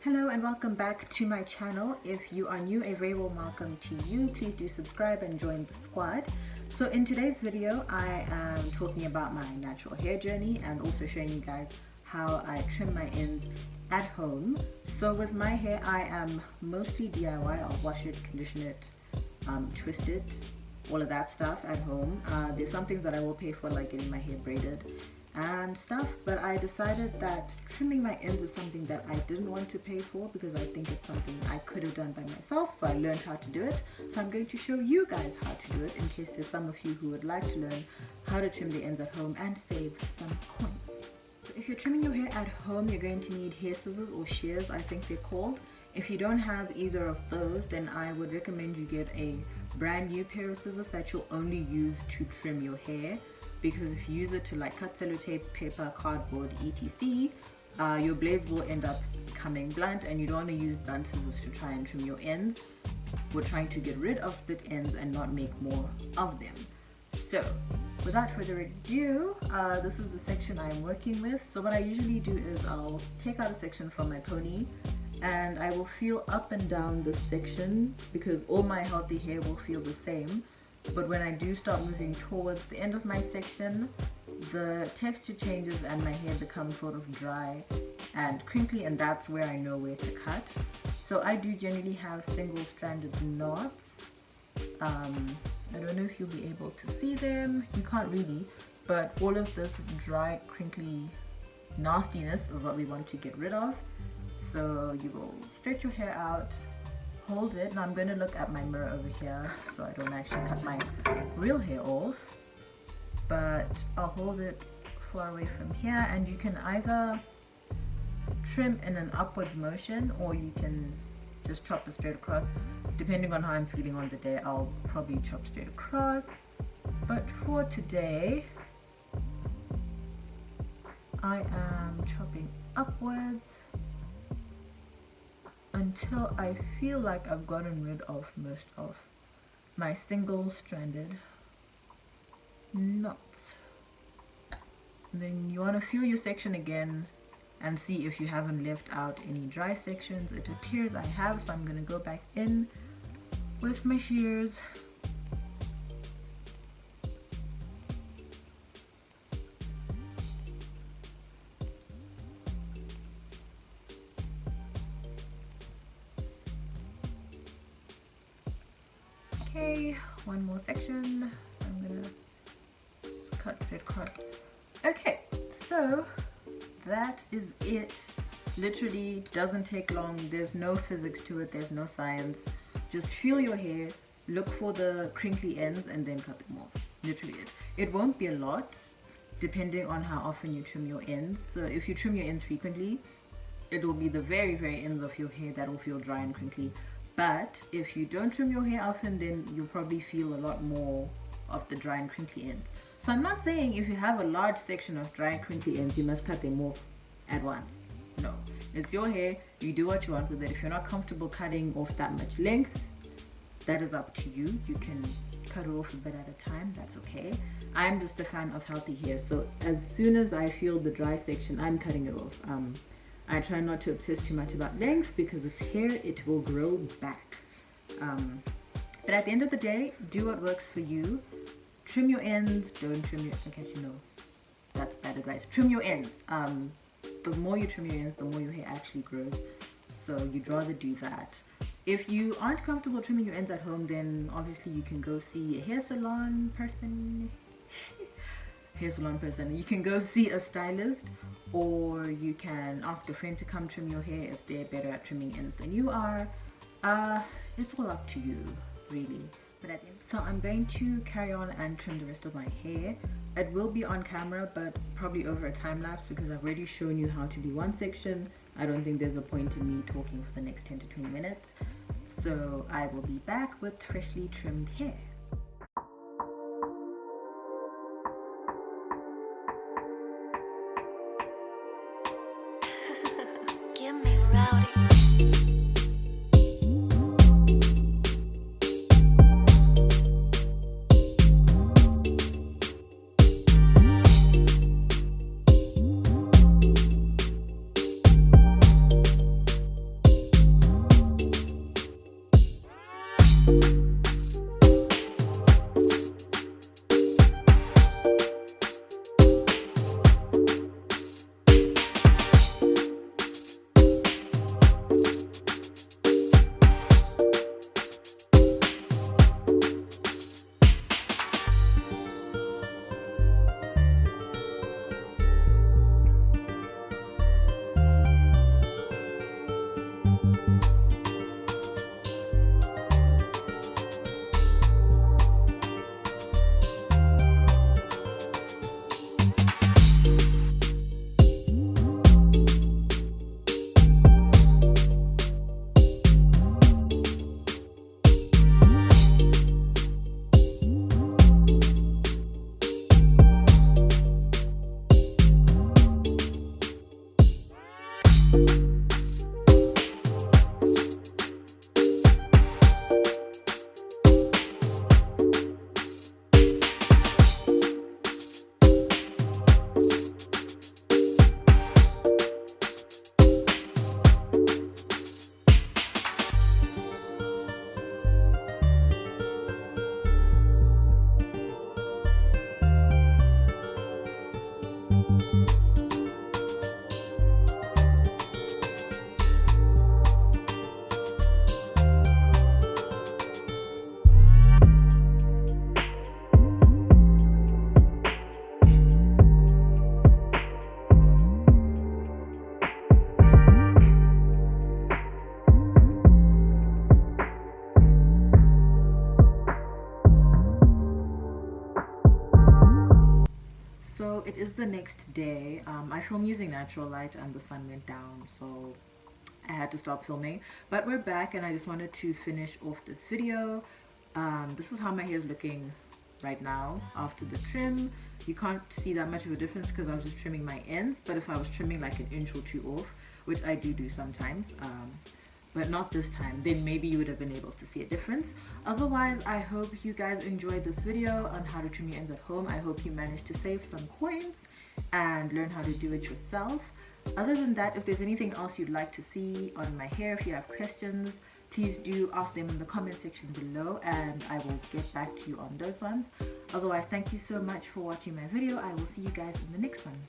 Hello and welcome back to my channel. If you are new, a very warm welcome to you. Please do subscribe and join the squad. So in today's video, I am talking about my natural hair journey and also showing you guys how I trim my ends at home. So with my hair, I am mostly DIY. I'll wash it, condition it, twist it, all of that stuff at home. There's some things that I will pay for, like getting my hair braided and stuff, but I decided that trimming my ends is something that I didn't want to pay for because I think it's something I could have done by myself. So I learned how to do it. So I'm going to show you guys how to do it in case there's some of you who would like to learn how to trim the ends at home and save some coins. So if you're trimming your hair at home, you're going to need hair scissors or shears, I think they're called. If you don't have either of those, then I would recommend you get a brand new pair of scissors that you'll only use to trim your hair, because if you use it to like cut sellotape, paper, cardboard, etc., your blades will end up becoming blunt, and you don't want to use blunt scissors to try and trim your ends. We're trying to get rid of split ends and not make more of them. So without further ado, this is the section I'm working with. So what I usually do is I'll take out a section from my pony and I will feel up and down this section because all my healthy hair will feel the same. But when I do start moving towards the end of my section, the texture changes and my hair becomes sort of dry and crinkly, and that's where I know where to cut. So I do generally have single stranded knots. I don't know if you'll be able to see them. You can't really, but all of this dry, crinkly nastiness is what we want to get rid of. So you will stretch your hair out, hold it. Now I'm going to look at my mirror over here so I don't actually cut my real hair off, but I'll hold it far away from here, and you can either trim in an upwards motion or you can just chop it straight across. Depending on how I'm feeling on the day, I'll probably chop straight across, but for today I am chopping upwards until I feel like I've gotten rid of most of my single stranded knots. And then you want to feel your section again and see if you haven't left out any dry sections. It appears I have, so I'm going to go back in with my shears. Okay, one more section. I'm gonna cut straight across. Okay, so that is it. Literally doesn't take long. There's no physics to it. There's no science. Just feel your hair, look for the crinkly ends, and then cut them off. Literally it. It won't be a lot depending on how often you trim your ends. So if you trim your ends frequently, it will be the very, very ends of your hair that will feel dry and crinkly. But if you don't trim your hair often, then you'll probably feel a lot more of the dry and crinkly ends. So I'm not saying if you have a large section of dry and crinkly ends, you must cut them off at once. No, it's your hair. You do what you want with it. If you're not comfortable cutting off that much length, that is up to you. You can cut it off a bit at a time. That's okay. I'm just a fan of healthy hair. So as soon as I feel the dry section, I'm cutting it off. I try not to obsess too much about length because it's hair, it will grow back. But at the end of the day, do what works for you. Trim your ends, don't trim your, okay, you know, that's bad advice. Trim your ends. The more you trim your ends, the more your hair actually grows. So you'd rather do that. If you aren't comfortable trimming your ends at home, then obviously you can go see a hair salon person. You can go see a stylist, or you can ask a friend to come trim your hair if they're better at trimming ends than you are. It's all up to you, really. But so I'm going to carry on and trim the rest of my hair. It will be on camera, but probably over a time lapse because I've already shown you how to do one section. I don't think there's a point in me talking for the next 10 to 20 minutes. So I will be back with freshly trimmed hair. Get me rowdy. it is the next day. I film using natural light and the sun went down, so I had to stop filming. But we're back and I just wanted to finish off this video. This is how my hair is looking right now after the trim. You can't see that much of a difference because I was just trimming my ends, but if I was trimming like an inch or two off, which I do sometimes, but not this time, then maybe you would have been able to see a difference. Otherwise, I hope you guys enjoyed this video on how to trim your ends at home. I hope you managed to save some coins and learn how to do it yourself. Other than that, if there's anything else you'd like to see on my hair, if you have questions, please do ask them in the comment section below and I will get back to you on those ones. Otherwise, thank you so much for watching my video. I will see you guys in the next one.